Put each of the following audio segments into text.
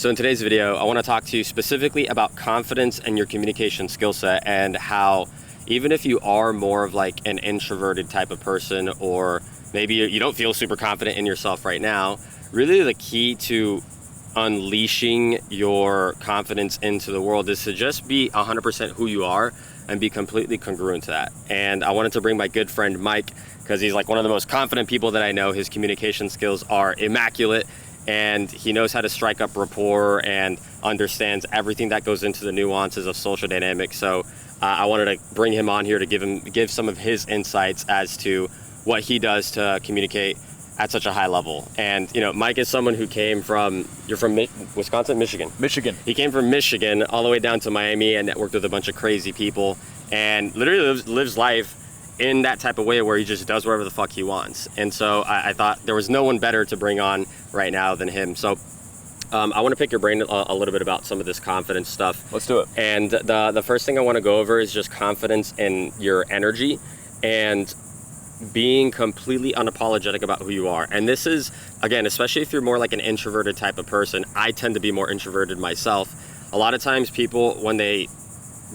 So in today's video, I want to talk to you specifically about confidence and your communication skill set, and how even if you are more of like an introverted type of person, or maybe you don't feel super confident in yourself right now, really the key to unleashing your confidence into the world is to just be 100% who you are and be completely congruent to that. And I wanted to bring my good friend Mike, because he's like one of the most confident people that I know. His communication skills are immaculate, and he knows how to strike up rapport and understands everything that goes into the nuances of social dynamics. So I wanted to bring him on here to give some of his insights as to what he does to communicate at such a high level. And you know, Mike is someone who came from, you're from Wisconsin, Michigan? Michigan. He came from Michigan all the way down to Miami and networked with a bunch of crazy people, and literally lives life in that type of way where he just does whatever the fuck he wants. And so I thought there was no one better to bring on right now than him. So I want to pick your brain a little bit about some of this confidence stuff. Let's do it. And the first thing I want to go over is just confidence in your energy and being completely unapologetic about who you are. And this is, again, especially if you're more like an introverted type of person. I tend to be more introverted myself. A lot of times people, when they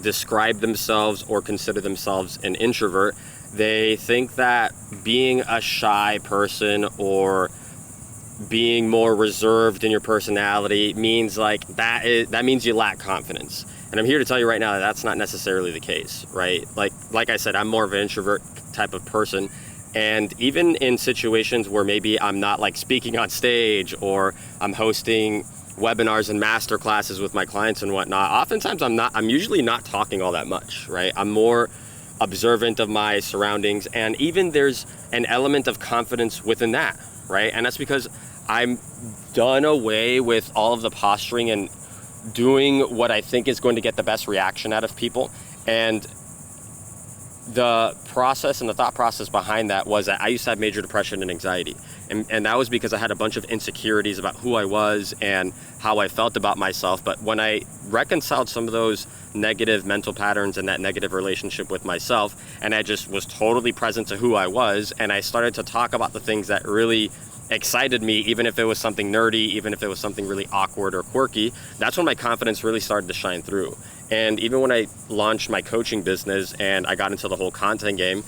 describe themselves or consider themselves an introvert, they think that being a shy person or being more reserved in your personality means like that means you lack confidence. And I'm here to tell you right now that that's not necessarily the case, right? Like I said, I'm more of an introvert type of person. And even in situations where maybe I'm not like speaking on stage, or I'm hosting webinars and master classes with my clients and whatnot, oftentimes I'm usually not talking all that much, right? I'm more observant of my surroundings, and even there's an element of confidence within that, right? And that's because I'm done away with all of the posturing and doing what I think is going to get the best reaction out of people. And the process and the thought process behind that was that I used to have major depression and anxiety. And that was because I had a bunch of insecurities about who I was and how I felt about myself. But when I reconciled some of those negative mental patterns and that negative relationship with myself, and I just was totally present to who I was, and I started to talk about the things that really excited me, even if it was something nerdy, even if it was something really awkward or quirky, that's when my confidence really started to shine through. And even when I launched my coaching business and I got into the whole content game,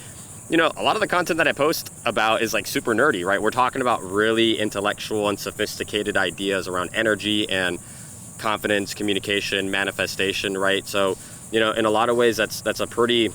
you know, a lot of the content that I post about is like super nerdy, right? We're talking about really intellectual and sophisticated ideas around energy and confidence, communication, manifestation, right? So, you know, in a lot of ways, that's a pretty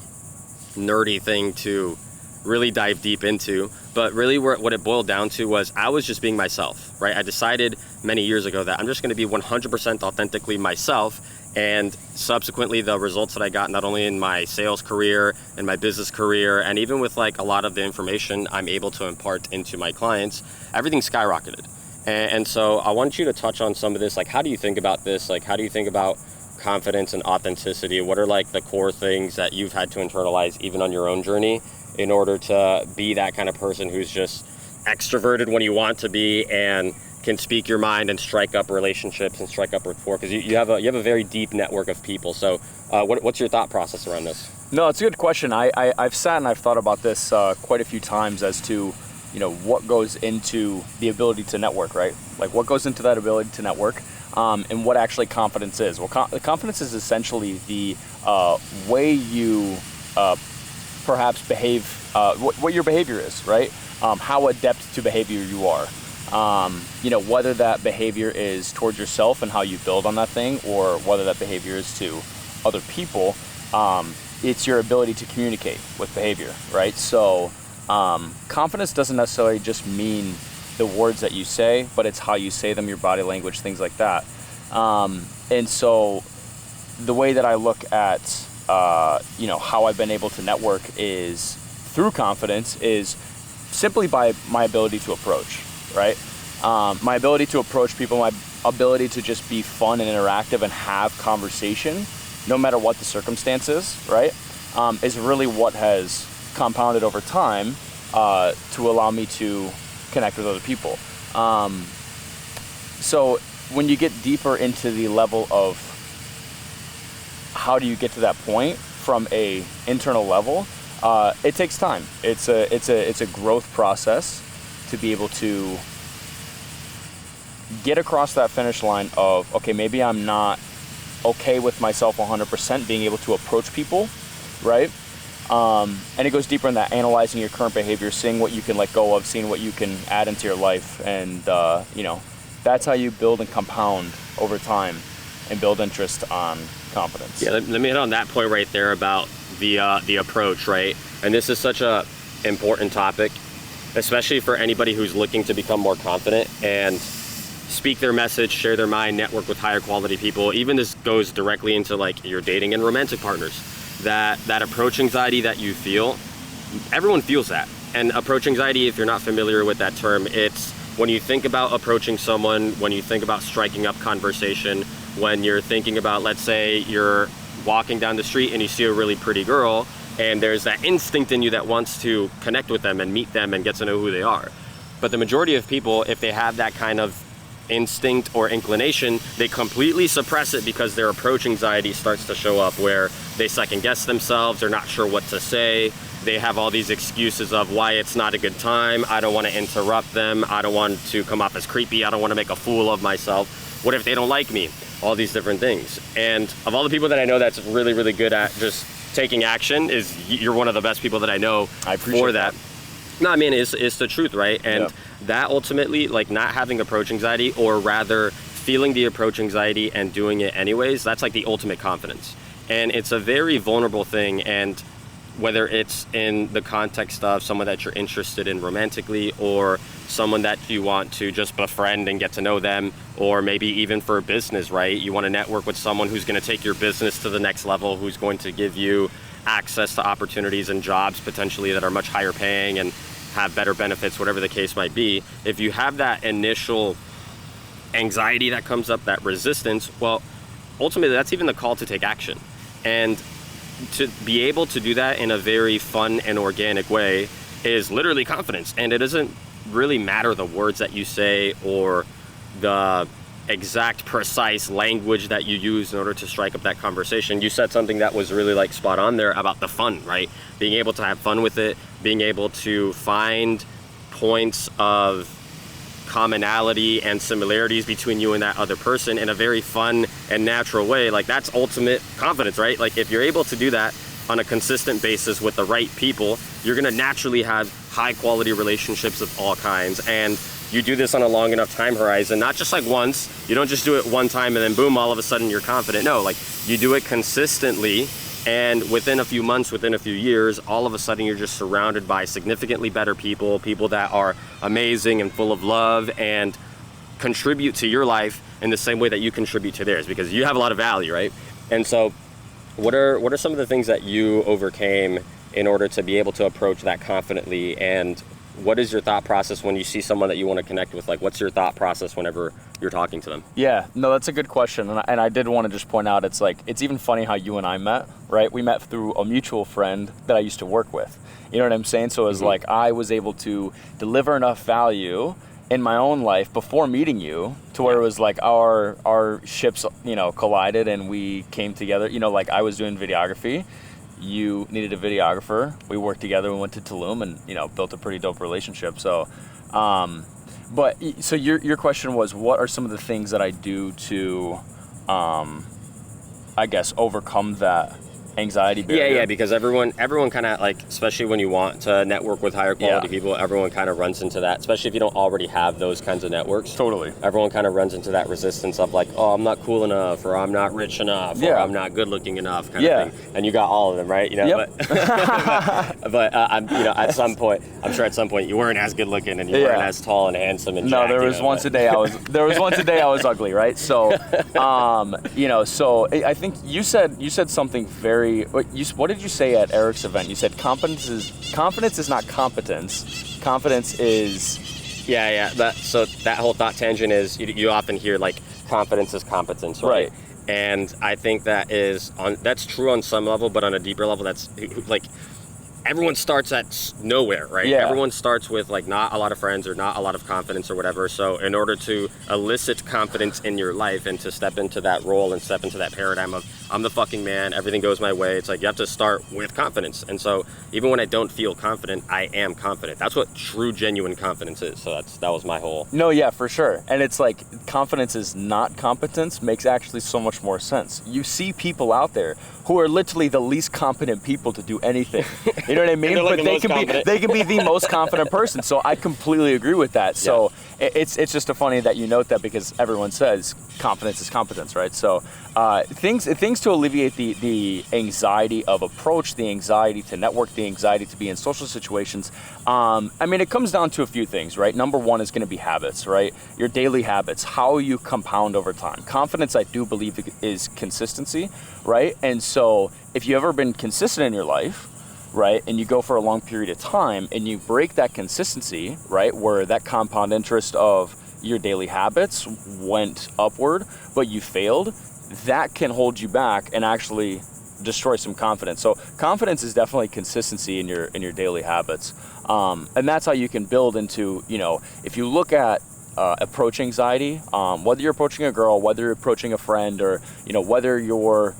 nerdy thing to really dive deep into. But really what it boiled down to was I was just being myself, right? I decided many years ago that I'm just going to be 100% authentically myself. And subsequently, the results that I got, not only in my sales career and my business career, and even with like a lot of the information I'm able to impart into my clients, everything skyrocketed. And so I want you to touch on some of this. Like, how do you think about this? Like, how do you think about confidence and authenticity? What are like the core things that you've had to internalize even on your own journey in order to be that kind of person who's just extroverted when you want to be and can speak your mind and strike up relationships and strike up rapport? Because you have a very deep network of people. So what's your thought process around this? No, it's a good question. I've sat and I've thought about this quite a few times as to, you know, what goes into the ability to network, right? Like what goes into that ability to network, and what actually confidence is. Well, confidence is essentially the way you perhaps behave, what your behavior is, right? How adept to behavior you are. You know, whether that behavior is towards yourself and how you build on that thing, or whether that behavior is to other people, it's your ability to communicate with behavior, right? So confidence doesn't necessarily just mean the words that you say, but it's how you say them, your body language, things like that. And so the way that I look at, you know, how I've been able to network is through confidence, is simply by my ability to approach, right? My ability to approach people, my ability to just be fun and interactive and have conversation, no matter what the circumstances, right? Is really what has compounded over time to allow me to connect with other people. So when you get deeper into the level of how do you get to that point from a internal level, it takes time. It's a growth process to be able to get across that finish line of, okay, maybe I'm not okay with myself 100% being able to approach people, right? And it goes deeper in that, analyzing your current behavior, seeing what you can let go of, seeing what you can add into your life. And, that's how you build and compound over time and build interest on confidence. Yeah, let me hit on that point right there about the approach, right? And this is such a important topic, especially for anybody who's looking to become more confident and speak their message, share their mind, network with higher quality people. Even this goes directly into like your dating and romantic partners. That approach anxiety that you feel, everyone feels that. And approach anxiety, if you're not familiar with that term, it's when you think about approaching someone, when you think about striking up conversation, when you're thinking about, let's say you're walking down the street and you see a really pretty girl, and there's that instinct in you that wants to connect with them and meet them and get to know who they are. But the majority of people, if they have that kind of instinct or inclination, they completely suppress it because their approach anxiety starts to show up, where they second guess themselves, they're not sure what to say, they have all these excuses of why it's not a good time, I don't want to interrupt them, I don't want to come off as creepy, I don't want to make a fool of myself, what if they don't like me, all these different things. And of all the people that I know that's really, really good at just taking action, you're one of the best people that I know for that. No, I mean, it's the truth, right? And that ultimately, like not having approach anxiety, or rather feeling the approach anxiety and doing it anyways, that's like the ultimate confidence. And it's a very vulnerable thing. And whether it's in the context of someone that you're interested in romantically, or someone that you want to just befriend and get to know them, or maybe even for business, right? You want to network with someone who's going to take your business to the next level, who's going to give you access to opportunities and jobs potentially that are much higher paying and have better benefits, whatever the case might be. If you have that initial anxiety that comes up, that resistance, well, ultimately that's even the call to take action. And to be able to do that in a very fun and organic way is literally confidence. And it doesn't really matter the words that you say or the exact precise language that you use in order to strike up that conversation. You said something that was really like spot on there about the fun, right? Being able to have fun with it, being able to find points of commonality and similarities between you and that other person in a very fun and natural way. Like that's ultimate confidence, right? Like if you're able to do that on a consistent basis with the right people, you're gonna naturally have high quality relationships of all kinds. And you do this on a long enough time horizon, not just like once. You don't just do it one time and then boom, all of a sudden you're confident. No, like you do it consistently, and within a few months, within a few years, all of a sudden you're just surrounded by significantly better people, people that are amazing and full of love and contribute to your life in the same way that you contribute to theirs, because you have a lot of value, right? And so what are some of the things that you overcame in order to be able to approach that confidently? And what is your thought process when you see someone that you want to connect with? Like, what's your thought process whenever you're talking to them? Yeah, no, that's a good question. And I did want to just point out, it's like, it's even funny how you and I met, right? We met through a mutual friend that I used to work with. You know what I'm saying? So it was like, I was able to deliver enough value in my own life before meeting you to where it was like our ships, collided and we came together. Like I was doing videography. You needed a videographer. We worked together. We went to Tulum and, built a pretty dope relationship. So, so your question was, what are some of the things that I do to, overcome that anxiety barrier? Yeah, because everyone kind of like, especially when you want to network with higher quality people, everyone kind of runs into that, especially if you don't already have those kinds of networks. Totally. Everyone kind of runs into that resistance of like, oh, I'm not cool enough, or I'm not rich enough, or I'm not good looking enough kind of thing. And you got all of them, right? But at some point, I'm sure at some point you weren't as good looking and you weren't as tall and handsome and jacked, there was once a day I was ugly, right? So, so I think you said something very. What did you say at Eric's event? You said confidence is not competence. Confidence is. So that whole thought tangent is you often hear like confidence is competence, right? And I think that's true on some level, but on a deeper level, that's like everyone starts at nowhere, right? Yeah. Everyone starts with like not a lot of friends or not a lot of confidence or whatever. So in order to elicit confidence in your life and to step into that role and step into that paradigm of I'm the fucking man, everything goes my way, it's like you have to start with confidence. And so even when I don't feel confident, I am confident. That's what true, genuine confidence is. So that was my whole... No, yeah, for sure. And it's like confidence is not competence makes actually so much more sense. You see people out there who are literally the least competent people to do anything. You know what I mean? Like but they can be the most confident person. So I completely agree with that. So it's just funny that you note that, because everyone says confidence is competence, right? So things to alleviate the anxiety of approach, the anxiety to network, the anxiety to be in social situations. I mean, it comes down to a few things, right? Number one is going to be habits, right? Your daily habits, how you compound over time. Confidence, I do believe, is consistency, right? And so if you've ever been consistent in your life, right, and you go for a long period of time and you break that consistency, right, where that compound interest of your daily habits went upward, but you failed, that can hold you back and actually destroy some confidence. So confidence is definitely consistency in your daily habits. And that's how you can build into, if you look at approach anxiety, whether you're approaching a girl, whether you're approaching a friend, or, whether you're,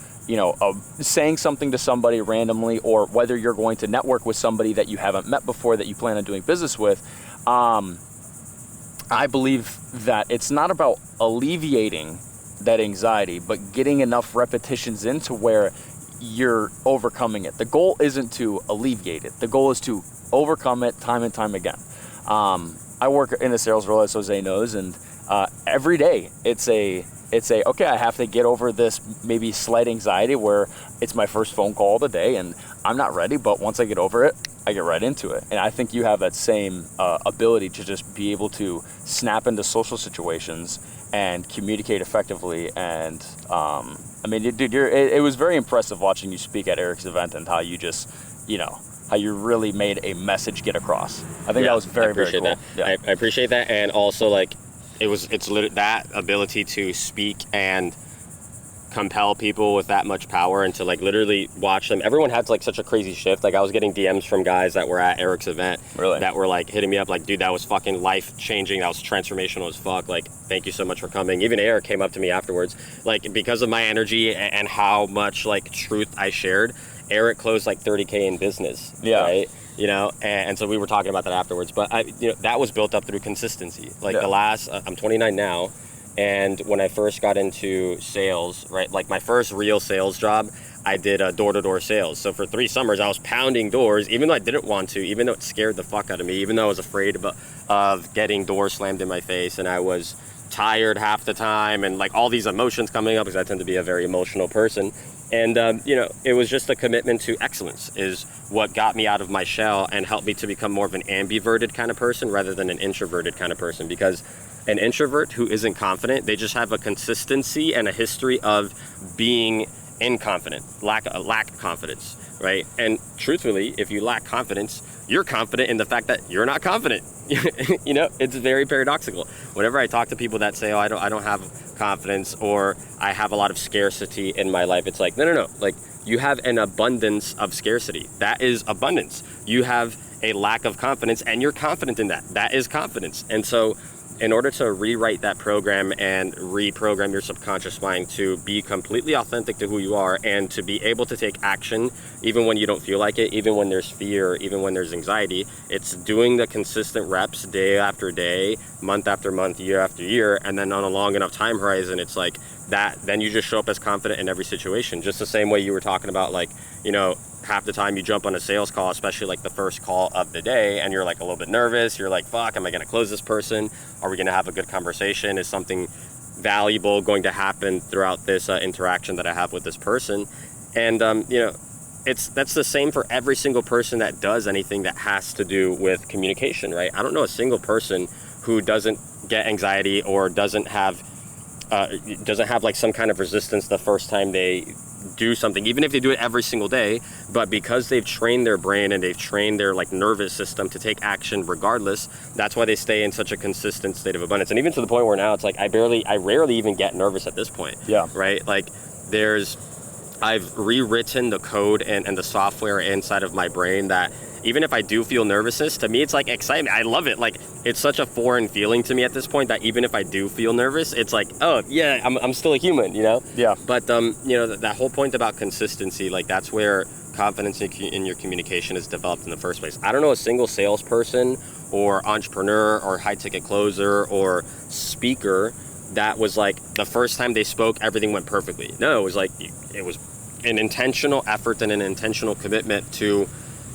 saying something to somebody randomly, or whether you're going to network with somebody that you haven't met before that you plan on doing business with, I believe that it's not about alleviating that anxiety, but getting enough repetitions into where you're overcoming it. The goal isn't to alleviate it. The goal is to overcome it time and time again. I work in a sales role, as Jose knows, and every day it's a okay, I have to get over this maybe slight anxiety where it's my first phone call of the day and I'm not ready, but once I get over it, I get right into it. And I think you have that same ability to just be able to snap into social situations and communicate effectively. And I mean, dude, it was very impressive watching you speak at Eric's event and how you just, how you really made a message get across. I think that was very, very cool. That. Yeah. I appreciate that. And also, like, it's literally that ability to speak and compel people with that much power and to like literally watch them. Everyone had like such a crazy shift. Like I was getting DMs from guys that were at Eric's event that were like hitting me up like, dude, that was fucking life changing. That was transformational as fuck. Like, thank you so much for coming. Even Eric came up to me afterwards, like because of my energy and how much like truth I shared. Eric closed like 30K in business. Yeah. Right. And so we were talking about that afterwards, but that was built up through consistency. Like I'm 29 now. And when I first got into sales, right, like my first real sales job, I did door-to-door sales. So for 3 summers, I was pounding doors, even though I didn't want to, even though it scared the fuck out of me, even though I was afraid of getting doors slammed in my face, and I was tired half the time, and like all these emotions coming up, because I tend to be a very emotional person. And, it was just a commitment to excellence is what got me out of my shell and helped me to become more of an ambiverted kind of person rather than an introverted kind of person. Because an introvert who isn't confident, they just have a consistency and a history of being inconfident, lack confidence, right? And truthfully, if you lack confidence, you're confident in the fact that you're not confident. It's very paradoxical. Whenever I talk to people that say, oh, I don't have confidence, or I have a lot of scarcity in my life, it's like, no. Like, you have an abundance of scarcity. That is abundance. You have a lack of confidence, and you're confident in that. That is confidence. And so in order to rewrite that program and reprogram your subconscious mind to be completely authentic to who you are and to be able to take action even when you don't feel like it, even when there's fear, even when there's anxiety, it's doing the consistent reps day after day, month after month, year after year, and then on a long enough time horizon, it's like that, then you just show up as confident in every situation. Just the same way you were talking about, like, half the time you jump on a sales call, especially like the first call of the day, and you're like a little bit nervous. You're like, fuck, am I going to close this person? Are we going to have a good conversation? Is something valuable going to happen throughout this interaction that I have with this person? And, that's the same for every single person that does anything that has to do with communication, right? I don't know a single person who doesn't get anxiety or doesn't have like some kind of resistance the first time they do something, even if they do it every single day. But because they've trained their brain and they've trained their like nervous system to take action regardless, that's why they stay in such a consistent state of abundance. And even to the point where now it's like I rarely even get nervous at this point. Yeah. Right? Like there's I've rewritten the code and the software inside of my brain that even if I do feel nervousness, to me it's like excitement. I love it. Like, it's such a foreign feeling to me at this point that even if I do feel nervous, it's like, oh yeah, I'm still a human, you know? Yeah. But that whole point about consistency, like that's where confidence in your communication is developed in the first place. I don't know a single salesperson or entrepreneur or high ticket closer or speaker that was like the first time they spoke, everything went perfectly. No, it was an intentional effort and an intentional commitment to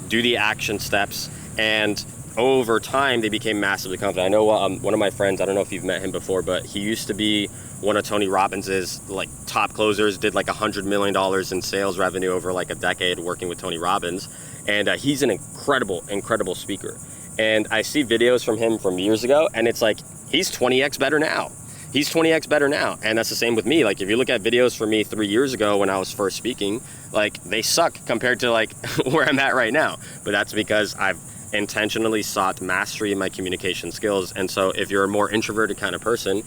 do the action steps, and over time they became massively confident. I know one of my friends, I don't know if you've met him before, but he used to be one of Tony Robbins's like top closers, did like $100 million in sales revenue over like a decade working with Tony Robbins, and he's an incredible speaker. And I see videos from him from years ago, and it's like he's 20x better now. He's 20x better now. And that's the same with me. Like, if you look at videos from me 3 years ago when I was first speaking, like, they suck compared to like where I'm at right now. But that's because I've intentionally sought mastery in my communication skills. And so if you're a more introverted kind of person,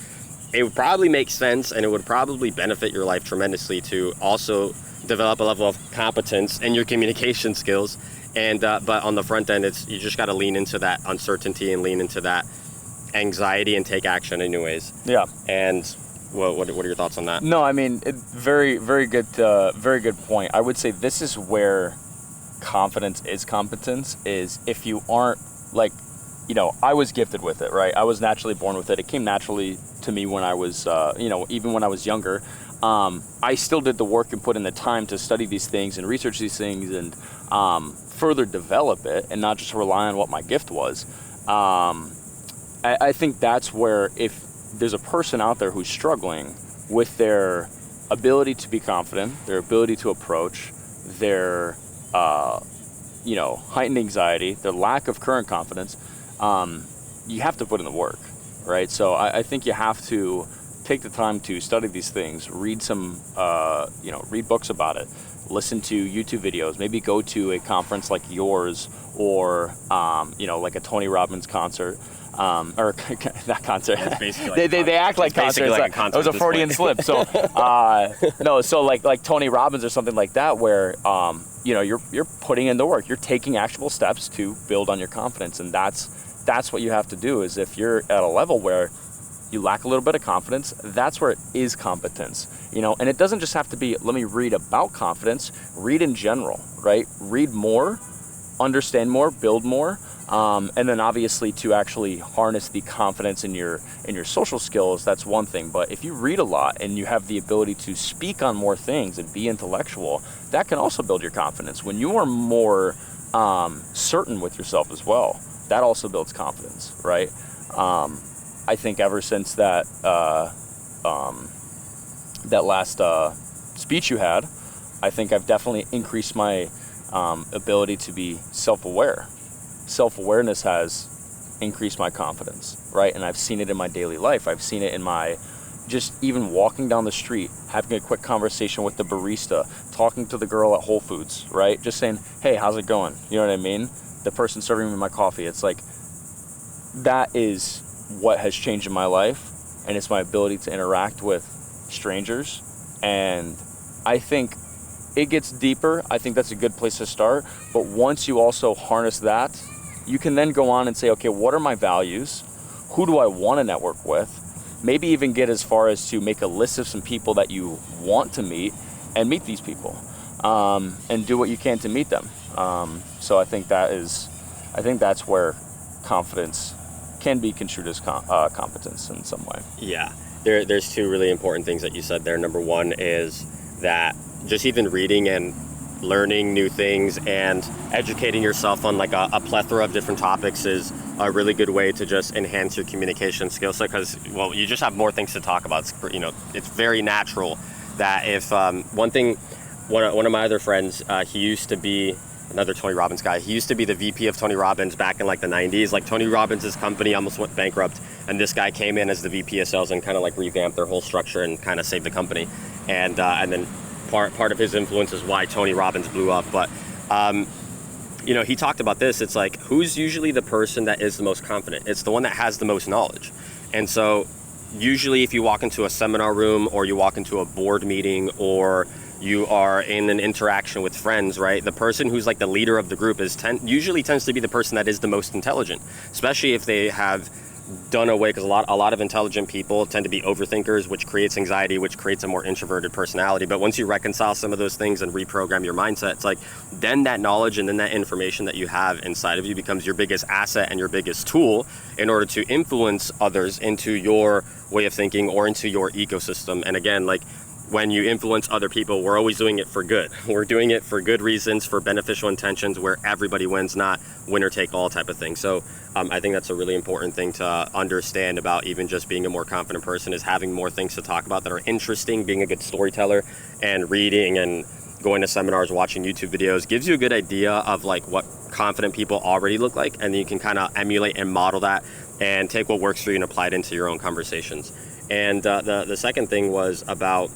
it would probably make sense and it would probably benefit your life tremendously to also develop a level of competence in your communication skills. And but on the front end, you just got to lean into that uncertainty and lean into that anxiety and take action anyways. Yeah. And what are your thoughts on that? No, I mean, very good point. I would say this is where confidence is competence, is if you aren't like, I was gifted with it, right? I was naturally born with it. It came naturally to me when I was, even when I was younger. I still did the work and put in the time to study these things and research these things and further develop it and not just rely on what my gift was. I think that's where, if there's a person out there who's struggling with their ability to be confident, their ability to approach, their heightened anxiety, their lack of current confidence, you have to put in the work, right? So I think you have to take the time to study these things, read some, read books about it, listen to YouTube videos, maybe go to a conference like yours or, like a Tony Robbins concert. Or that concert. They act like concerts. Like a concert. It was a Freudian slip. So so like Tony Robbins or something like that, where you're putting in the work. You're taking actionable steps to build on your confidence, and that's what you have to do. Is if you're at a level where you lack a little bit of confidence, that's where it is competence. And it doesn't just have to be, let me read about confidence. Read in general, right? Read more, understand more, build more. And then obviously to actually harness the confidence in your social skills, that's one thing. But if you read a lot and you have the ability to speak on more things and be intellectual, that can also build your confidence. When you are more certain with yourself as well, that also builds confidence, right? I think ever since that last speech you had, I think I've definitely increased my ability to be self-aware. Self-awareness has increased my confidence, right? And I've seen it in my daily life. I've seen it in my just even walking down the street, having a quick conversation with the barista, talking to the girl at Whole Foods, right? Just saying, hey, how's it going? You know what I mean? The person serving me my coffee. It's like, that is what has changed in my life, and it's my ability to interact with strangers. And I think it gets deeper. I think that's a good place to start. But once you also harness that, you can then go on and say, okay, what are my values? Who do I want to network with? Maybe even get as far as to make a list of some people that you want to meet and meet these people, and do what you can to meet them. So I think that's where confidence can be construed as competence in some way. Yeah, there's two really important things that you said there. Number one is that just even reading and learning new things and educating yourself on like a plethora of different topics is a really good way to just enhance your communication skills, because you just have more things to talk about. It's very natural that if one of my other friends, he used to be another Tony Robbins guy. He used to be the VP of Tony Robbins back in like the 90s. Like Tony Robbins' company almost went bankrupt, and this guy came in as the VP of sales and kind of like revamped their whole structure and kind of saved the company. And then part of his influence is why Tony Robbins blew up. But he talked about this. It's like, who's usually the person that is the most confident? It's the one that has the most knowledge. And so usually if you walk into a seminar room or you walk into a board meeting or you are in an interaction with friends, right? The person who's like the leader of the group usually tends to be the person that is the most intelligent, especially if they have done away, because a lot of intelligent people tend to be overthinkers, which creates anxiety, which creates a more introverted personality. But once you reconcile some of those things and reprogram your mindset, it's like then that knowledge and then that information that you have inside of you becomes your biggest asset and your biggest tool in order to influence others into your way of thinking or into your ecosystem. And again, like when you influence other people, we're always doing it for good. We're doing it for good reasons, for beneficial intentions, where everybody wins, not winner take all type of thing. So I think that's a really important thing to understand about even just being a more confident person, is having more things to talk about that are interesting, being a good storyteller, and reading and going to seminars, watching YouTube videos gives you a good idea of like what confident people already look like. And then you can kind of emulate and model that and take what works for you and apply it into your own conversations. And the second thing was about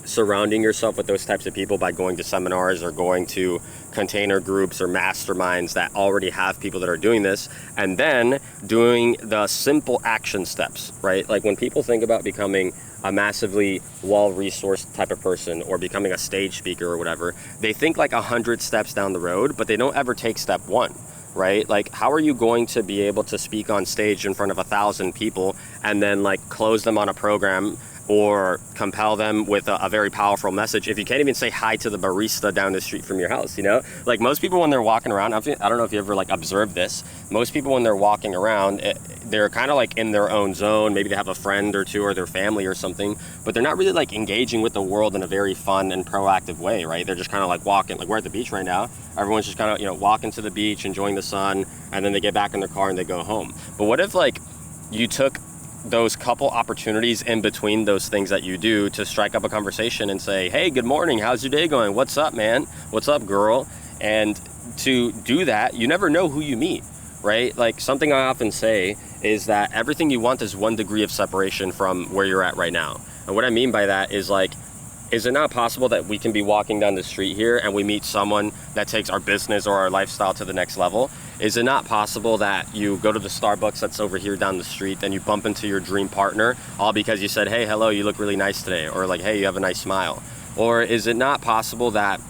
surrounding yourself with those types of people by going to seminars or going to container groups or masterminds that already have people that are doing this, and then doing the simple action steps, right? Like when people think about becoming a massively well-resourced type of person or becoming a stage speaker or whatever, they think like 100 steps down the road, but they don't ever take step one, right? Like how are you going to be able to speak on stage in front of 1,000 people and then like close them on a program or compel them with a very powerful message if you can't even say hi to the barista down the street from your house, you know? Like most people when they're walking around, I don't know if you ever like observed this, most people when they're walking around, they're kind of like in their own zone. Maybe they have a friend or two or their family or something, but they're not really like engaging with the world in a very fun and proactive way, right? They're just kind of like walking, like we're at the beach right now. Everyone's just kind of, you know, walking to the beach, enjoying the sun, and then they get back in their car and they go home. But what if like you took those couple opportunities in between those things that you do to strike up a conversation and say, hey, good morning, how's your day going? What's up, man? What's up, girl? And to do that, you never know who you meet, right? Like something I often say is that everything you want is 1 degree of separation from where you're at right now. And what I mean by that is like, is it not possible that we can be walking down the street here and we meet someone that takes our business or our lifestyle to the next level? Is it not possible that you go to the Starbucks that's over here down the street and you bump into your dream partner all because you said, hey, hello, you look really nice today, or like, hey, you have a nice smile? Or is it not possible that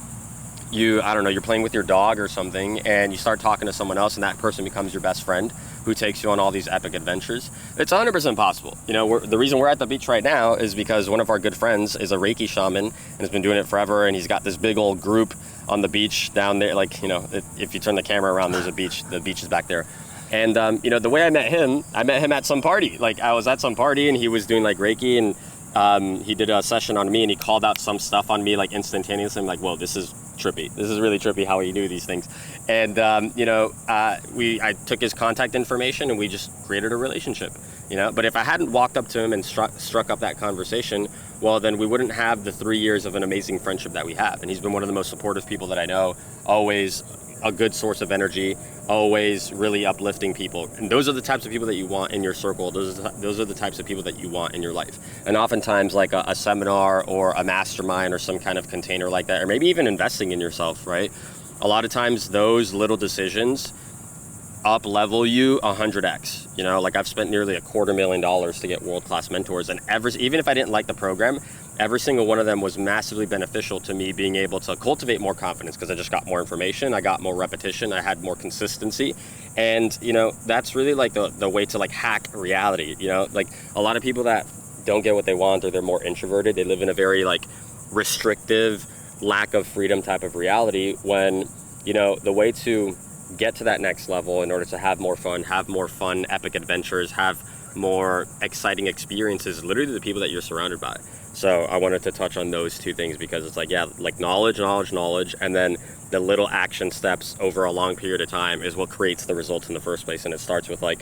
you, I don't know, you're playing with your dog or something and you start talking to someone else and that person becomes your best friend who takes you on all these epic adventures? It's 100% possible. You know, the reason we're at the beach right now is because one of our good friends is a Reiki shaman and has been doing it forever, and he's got this big old group on the beach down there. Like, you know, if you turn the camera around, there's a beach, the beach is back there. And, you know, the way I met him at some party. Like I was at some party and he was doing like Reiki, and he did a session on me and he called out some stuff on me like instantaneously. I'm like, whoa, this is trippy. This is really trippy how you do these things. And, you know, I took his contact information and we just created a relationship, you know. But if I hadn't walked up to him and struck up that conversation, well, then we wouldn't have the 3 years of an amazing friendship that we have. And he's been one of the most supportive people that I know, always a good source of energy, always really uplifting people. And those are the types of people that you want in your circle. Those are the types of people that you want in your life. And oftentimes like a seminar or a mastermind or some kind of container like that, or maybe even investing in yourself, right? A lot of times those little decisions up level you 100x. You know, like I've spent nearly $250,000 to get world-class mentors, and even if I didn't like the program, every single one of them was massively beneficial to me being able to cultivate more confidence, because I just got more information, I got more repetition, I had more consistency. And, you know, that's really like the way to like hack reality. You know, like a lot of people that don't get what they want or they're more introverted, they live in a very like restrictive, lack of freedom type of reality, when, you know, the way to get to that next level in order to have more fun, epic adventures, have more exciting experiences, literally the people that you're surrounded by. So I wanted to touch on those two things, because it's like, yeah, like knowledge, and then the little action steps over a long period of time is what creates the results in the first place. And it starts with like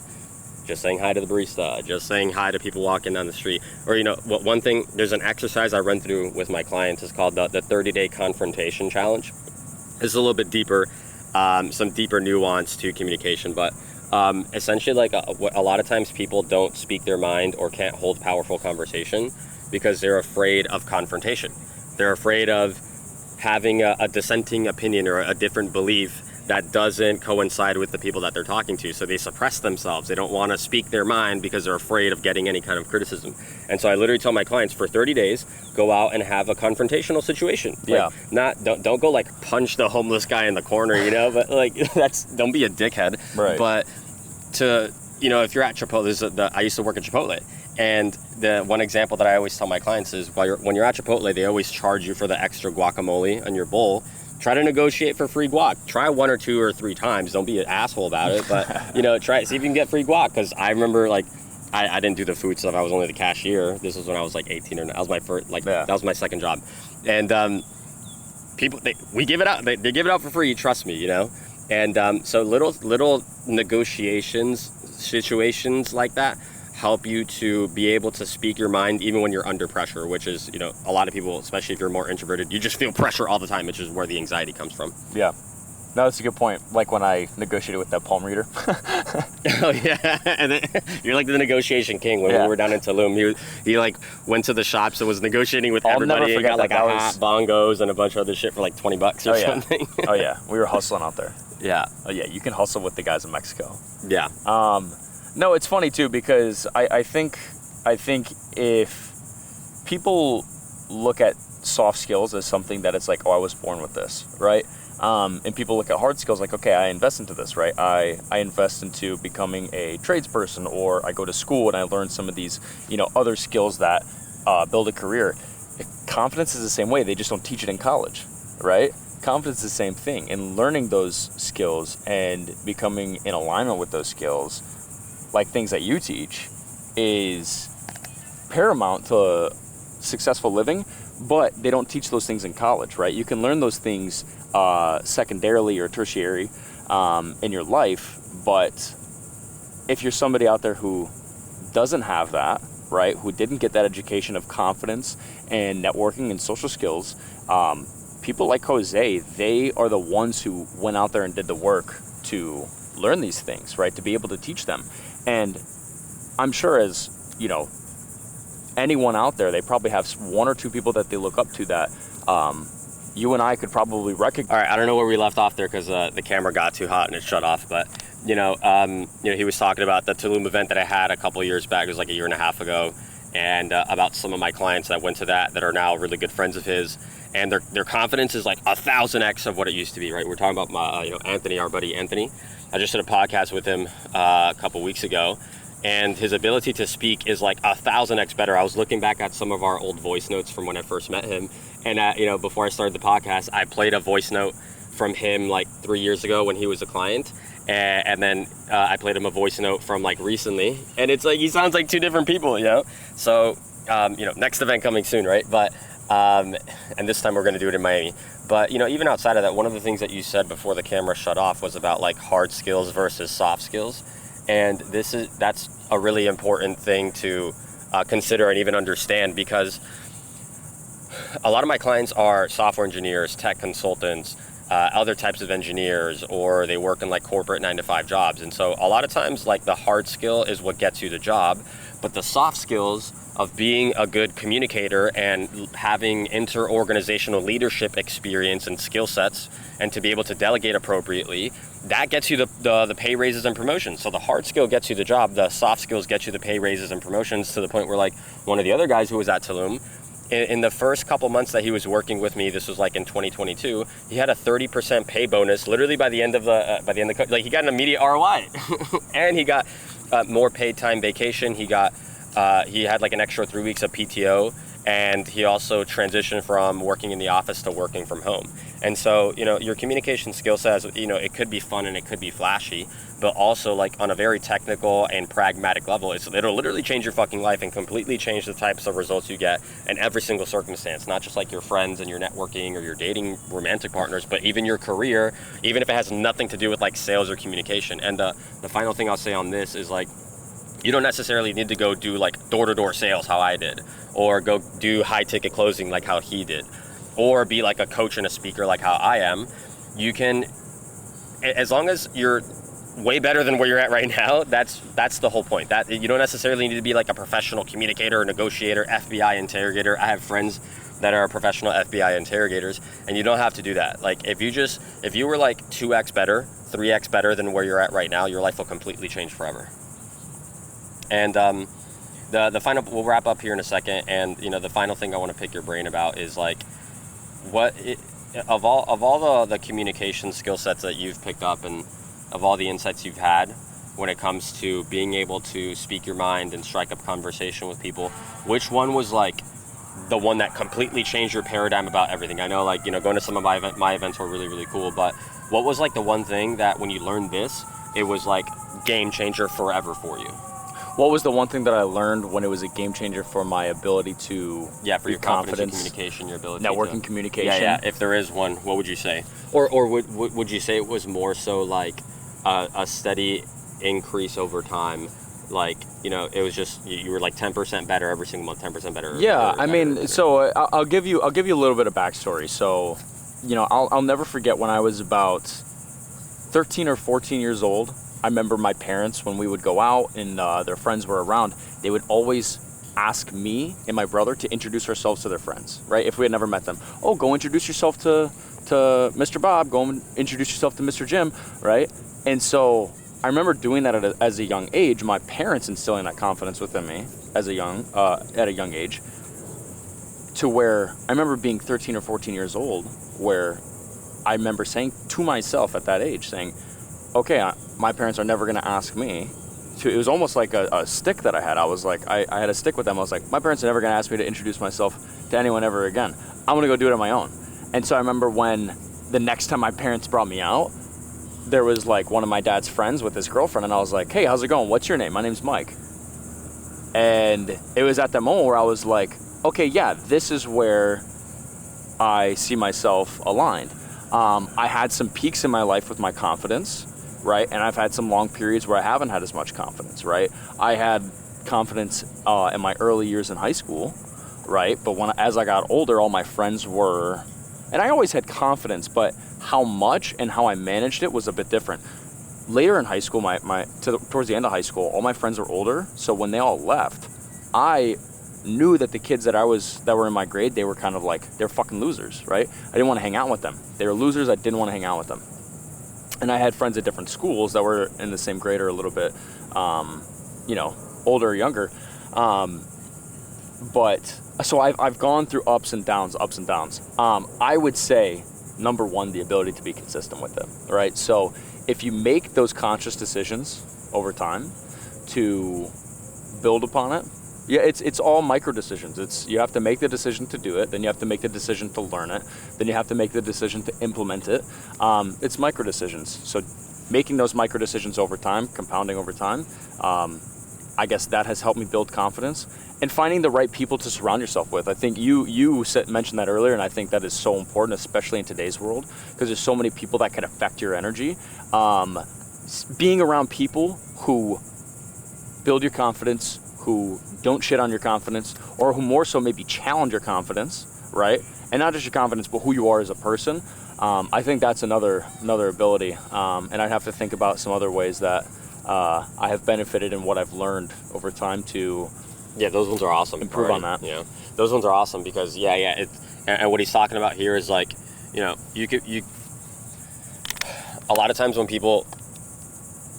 just saying hi to the barista, just saying hi to people walking down the street. Or, you know, one thing, there's an exercise I run through with my clients, is called the 30-day confrontation challenge. It's a little bit deeper, some deeper nuance to communication, but essentially like a lot of times people don't speak their mind or can't hold powerful conversation because they're afraid of confrontation. They're afraid of having a dissenting opinion or a different belief that doesn't coincide with the people that they're talking to. So they suppress themselves. They don't want to speak their mind because they're afraid of getting any kind of criticism. And so I literally tell my clients, for 30 days, go out and have a confrontational situation. Yeah. Don't go like punch the homeless guy in the corner, you know, but like don't be a dickhead. Right. But if you're at Chipotle, I used to work at Chipotle. And the one example that I always tell my clients is when you're at Chipotle, they always charge you for the extra guacamole on your bowl. Try to negotiate for free guac. Try 1 or 2 or 3 times. Don't be an asshole about it, but try it. See if you can get free guac. Because I remember I didn't do the food stuff. I was only the cashier. This was when I was like 18 or that was my first that was my second job. And people we give it out. They give it out for free. Trust me, And so little negotiations, situations like that help you to be able to speak your mind even when you're under pressure, which is, a lot of people, especially if you're more introverted, you just feel pressure all the time, which is where the anxiety comes from. Yeah. No, that's a good point. Like when I negotiated with that palm reader. Oh, yeah. And then, you're like the negotiation king. When we were down in Tulum, he like went to the shops and was negotiating with everybody. He got like a hat, bongos, and a bunch of other shit for like $20 or something. Oh, yeah. We were hustling out there. Yeah. Oh, yeah. You can hustle with the guys in Mexico. Yeah. No, it's funny too, because I think if people look at soft skills as something that it's like, oh, I was born with this, right? And people look at hard skills like, okay, I invest into this, right? I invest into becoming a tradesperson, or I go to school and I learn some of these, other skills that build a career. Confidence is the same way. They just don't teach it in college, right? Confidence is the same thing. And learning those skills and becoming in alignment with those skills, like things that you teach, is paramount to successful living, but they don't teach those things in college, right? You can learn those things secondarily or tertiary in your life, but if you're somebody out there who doesn't have that, right, who didn't get that education of confidence and networking and social skills, people like Jose, they are the ones who went out there and did the work to learn these things, right, to be able to teach them. And I'm sure, as anyone out there, they probably have 1 or 2 people that they look up to that you and I could probably recognize. All right, I don't know where we left off there because the camera got too hot and it shut off. But he was talking about the Tulum event that I had a couple of years back. It was like a year and a half ago, and about some of my clients that went to that are now really good friends of his, and their confidence is like 1,000x of what it used to be. Right, we're talking about Anthony, our buddy Anthony. I just did a podcast with him a couple weeks ago, and his ability to speak is like 1,000x better. I was looking back at some of our old voice notes from when I first met him, and before I started the podcast, I played a voice note from him like 3 years ago when he was a client, and then I played him a voice note from like recently, and it's like he sounds like 2 different people, So next event coming soon, right? But and this time we're going to do it in Miami. But even outside of that, one of the things that you said before the camera shut off was about like hard skills versus soft skills. And that's a really important thing to consider and even understand, because a lot of my clients are software engineers, tech consultants, other types of engineers, or they work in like corporate 9-to-5 jobs. And so a lot of times like the hard skill is what gets you the job, but the soft skills of being a good communicator and having inter-organizational leadership experience and skill sets, and to be able to delegate appropriately, that gets you the pay raises and promotions. So the hard skill gets you the job, the soft skills get you the pay raises and promotions, to the point where like one of the other guys who was at Tulum, in the first couple months that he was working with me, this was like in 2022, he had a 30% pay bonus literally by the end of like he got an immediate ROI. And he got more paid time vacation. He had like an extra 3 weeks of PTO, and he also transitioned from working in the office to working from home. And so, your communication skill sets, it could be fun and it could be flashy, but also like on a very technical and pragmatic level, it'll literally change your fucking life and completely change the types of results you get in every single circumstance, not just like your friends and your networking or your dating romantic partners, but even your career, even if it has nothing to do with like sales or communication. And the final thing I'll say on this is like, you don't necessarily need to go do like door-to-door sales how I did, or go do high-ticket closing like how he did, or be like a coach and a speaker like how I am. You can, as long as you're way better than where you're at right now, that's the whole point. That you don't necessarily need to be like a professional communicator, negotiator, FBI interrogator. I have friends that are professional FBI interrogators, and you don't have to do that. Like if you were like 2x better, 3x better than where you're at right now, your life will completely change forever. And the final, we'll wrap up here in a second, and the final thing I want to pick your brain about is like of all the communication skill sets that you've picked up and of all the insights you've had when it comes to being able to speak your mind and strike up conversation with people, which one was like the one that completely changed your paradigm about everything? I know, like, going to some of my events were really, really cool, but what was like the one thing that when you learned this, it was like game changer forever for you? What was the one thing that I learned when it was a game changer for my ability to for your confidence, communication, your ability networking, communication? Yeah. If there is one, what would you say? Or would you say it was more so like a steady increase over time? Like, it was just you were like 10% better every single month, 10% better. So I'll give you a little bit of backstory. So, I'll never forget when I was about 13 or 14 years old. I remember my parents, when we would go out and their friends were around, they would always ask me and my brother to introduce ourselves to their friends, right? If we had never met them. Oh, go introduce yourself to Mr. Bob, go and introduce yourself to Mr. Jim, right? And so I remember doing that as a young age, my parents instilling that confidence within me at a young age, to where I remember being 13 or 14 years old, where I remember saying to myself at that age, saying, okay, my parents are never going to ask me to, it was almost like a stick that I had. I was like, I had a stick with them. I was like, my parents are never going to ask me to introduce myself to anyone ever again. I'm going to go do it on my own. And so I remember when the next time my parents brought me out, there was like one of my dad's friends with his girlfriend, and I was like, hey, how's it going? What's your name? My name's Mike. And it was at that moment where I was like, okay, yeah, this is where I see myself aligned. I had some peaks in my life with my confidence, right? And I've had some long periods where I haven't had as much confidence, right? I had confidence in my early years in high school, right? But as I got older, all my friends were, and I always had confidence, but how much and how I managed it was a bit different. Later in high school, towards the end of high school, all my friends were older, so when they all left, I knew that the kids that were in my grade, they were kind of like, they're fucking losers, right? I didn't want to hang out with them. They were losers, I didn't want to hang out with them. And I had friends at different schools that were in the same grade or a little bit, older or younger. So I've gone through ups and downs. I would say, number one, the ability to be consistent with it, right? So if you make those conscious decisions over time to build upon it, yeah, it's all micro decisions. You have to make the decision to do it, then you have to make the decision to learn it, then you have to make the decision to implement it. It's micro decisions. So making those micro decisions over time, compounding over time, I guess that has helped me build confidence. And finding the right people to surround yourself with. I think you mentioned that earlier, and I think that is so important, especially in today's world, because there's so many people that can affect your energy. Being around people who build your confidence, who don't shit on your confidence, or who more so maybe challenge your confidence, right? And not just your confidence, but who you are as a person. I think that's another ability. And I'd have to think about some other ways that I have benefited in what I've learned over time to those ones are awesome. Improve on that. Yeah, those ones are awesome because and what he's talking about here is like, a lot of times when people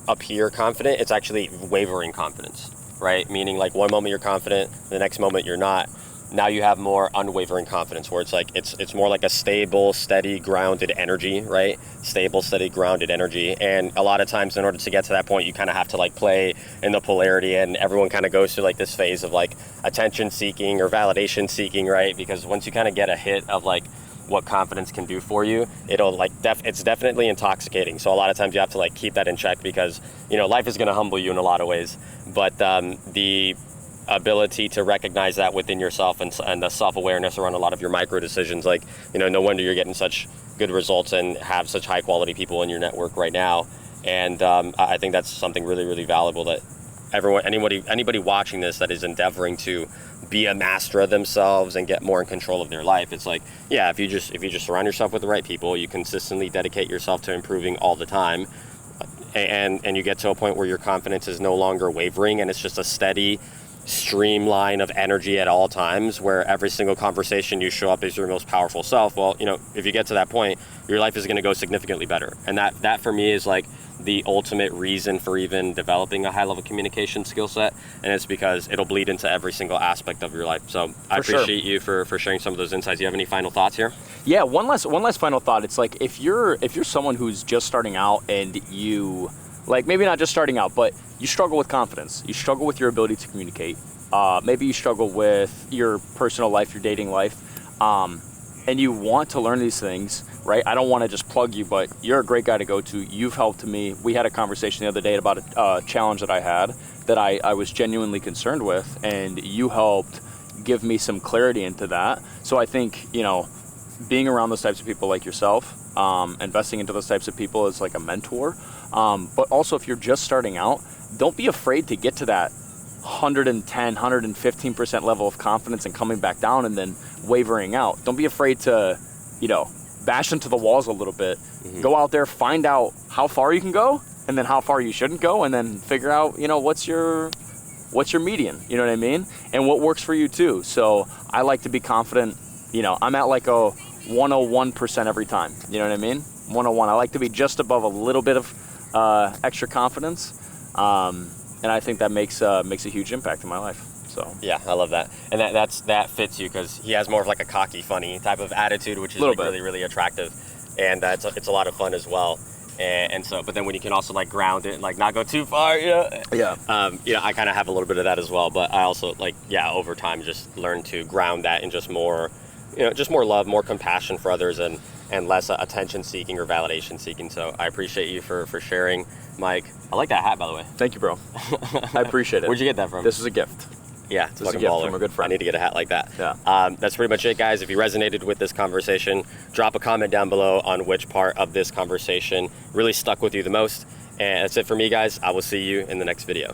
appear confident, it's actually wavering confidence, right? Meaning like one moment you're confident, the next moment you're not. Now you have more unwavering confidence where it's like it's more like a stable, steady, grounded energy, right? Stable, steady, grounded energy. And a lot of times in order to get to that point, you kind of have to like play in the polarity, and everyone kind of goes through like this phase of like attention seeking or validation seeking, right? Because once you kind of get a hit of like what confidence can do for you, it'll like it's definitely intoxicating. So a lot of times you have to like keep that in check because life is going to humble you in a lot of ways. But the ability to recognize that within yourself and the self-awareness around a lot of your micro decisions, like no wonder you're getting such good results and have such high quality people in your network right now. And I think that's something really, really valuable that anybody watching this that is endeavoring to be a master of themselves and get more in control of their life, it's like, if you just surround yourself with the right people, you consistently dedicate yourself to improving all the time, and you get to a point where your confidence is no longer wavering and it's just a steady streamline of energy at all times, where every single conversation you show up as your most powerful self. Well, you know, if you get to that point, your life is going to go significantly better. And that for me is like the ultimate reason for even developing a high level communication skill set. And it's because it'll bleed into every single aspect of your life. So I appreciate you for sharing some of those insights. You have any final thoughts here? Yeah, one last final thought. It's like if you're someone who's just starting out and you, like, maybe not just starting out, but you struggle with confidence, you struggle with your ability to communicate, maybe you struggle with your personal life, your dating life, and you want to learn these things, right? I don't want to just plug you, but you're a great guy to go to. You've helped me. We had a conversation the other day about a challenge that I had that I was genuinely concerned with, and you helped give me some clarity into that. So I think, you know, being around those types of people like yourself, investing into those types of people as like a mentor, but also if you're just starting out, don't be afraid to get to that 110, 115% level of confidence and coming back down and then wavering out. Don't be afraid to, you know, bash into the walls a little bit. Go out there, find out how far you can go and then how far you shouldn't go, and then figure out, you know, what's your median, you know what I mean? And what works for you too. So I like to be confident, you know, I'm at like a 101% every time, you know what I mean? 101. I like to be just above a little bit of extra confidence. And I think that makes a huge impact in my life. So yeah, I love that, and that fits you because he has more of like a cocky, funny type of attitude, which is like really, really attractive, and it's a lot of fun as well. And so, but then when you can also like ground it and like not go too far, you know? Yeah. You know, I kind of have a little bit of that as well, but I also like, yeah, over time just learn to ground that in just more, you know, just more love, more compassion for others, and less attention seeking or validation seeking. So I appreciate you for sharing, Mike. I like that hat, by the way. Thank you, bro. I appreciate it. Where'd you get that from? This is a gift. Yeah, it's a gift from a good friend. I need to get a hat like that. Yeah. That's pretty much it, guys. If you resonated with this conversation, drop a comment down below on which part of this conversation really stuck with you the most. And that's it for me, guys. I will see you in the next video.